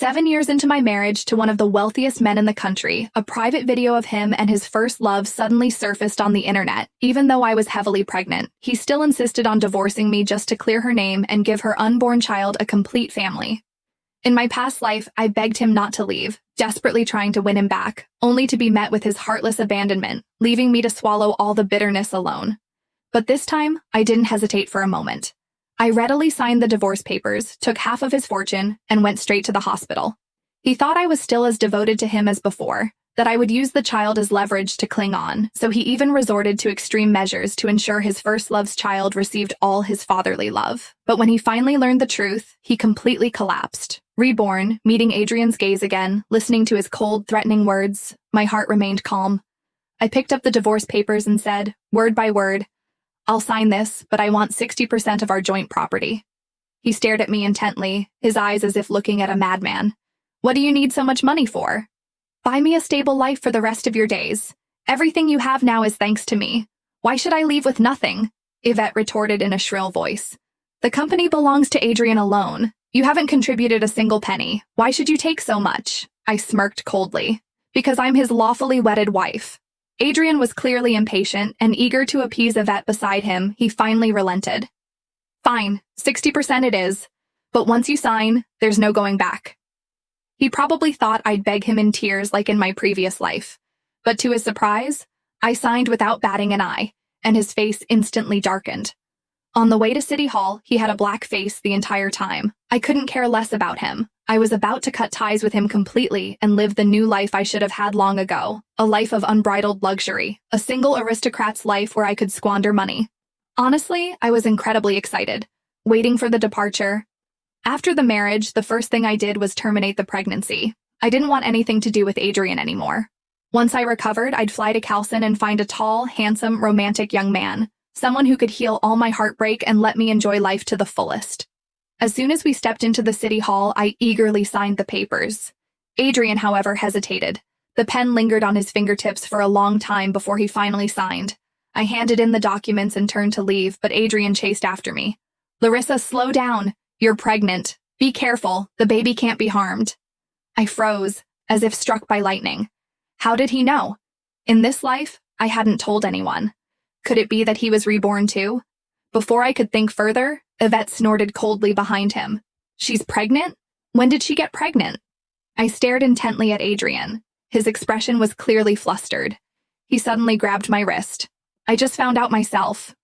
7 years into my marriage to one of the wealthiest men in the country, a private video of him and his first love suddenly surfaced on the internet. Even though I was heavily pregnant, he still insisted on divorcing me just to clear her name and give her unborn child a complete family. In my past life, I begged him not to leave, desperately trying to win him back, only to be met with his heartless abandonment, leaving me to swallow all the bitterness alone. But this time, I didn't hesitate for a moment. I readily signed the divorce papers, took half of his fortune, and went straight to the hospital. He thought I was still as devoted to him as before, that I would use the child as leverage to cling on, so he even resorted to extreme measures to ensure his first love's child received all his fatherly love. But when he finally learned the truth, he completely collapsed. Reborn, meeting Adrian's gaze again, listening to his cold, threatening words, my heart remained calm. I picked up the divorce papers and said, word by word, I'll sign this, but I want 60% of our joint property. He stared at me intently, his eyes as if looking at a madman. What do you need so much money for? Buy me a stable life for the rest of your days. Everything you have now is thanks to me. Why should I leave with nothing? Yvette retorted in a shrill voice. The company belongs to Adrian alone. You haven't contributed a single penny. Why should you take so much? I smirked coldly. Because I'm his lawfully wedded wife. Adrian was clearly impatient, and eager to appease Yvette beside him, he finally relented. Fine, 60% it is. But once you sign, there's no going back. He probably thought I'd beg him in tears like in my previous life. But to his surprise, I signed without batting an eye, and his face instantly darkened. On the way to City Hall, he had a black face the entire time. I couldn't care less about him. I was about to cut ties with him completely and live the new life I should have had long ago. A life of unbridled luxury. A single aristocrat's life where I could squander money. Honestly, I was incredibly excited, waiting for the departure. After the marriage, the first thing I did was terminate the pregnancy. I didn't want anything to do with Adrian anymore. Once I recovered, I'd fly to Calcin and find a tall, handsome, romantic young man. Someone who could heal all my heartbreak and let me enjoy life to the fullest. As soon as we stepped into the city hall, I eagerly signed the papers. Adrian, however, hesitated. The pen lingered on his fingertips for a long time before he finally signed. I handed in the documents and turned to leave, but Adrian chased after me. Larissa, slow down. You're pregnant. Be careful. The baby can't be harmed. I froze, as if struck by lightning. How did he know? In this life, I hadn't told anyone. Could it be that he was reborn too? Before I could think further, Yvette snorted coldly behind him. She's pregnant? When did she get pregnant? I stared intently at Adrian. His expression was clearly flustered. He suddenly grabbed my wrist. I just found out myself.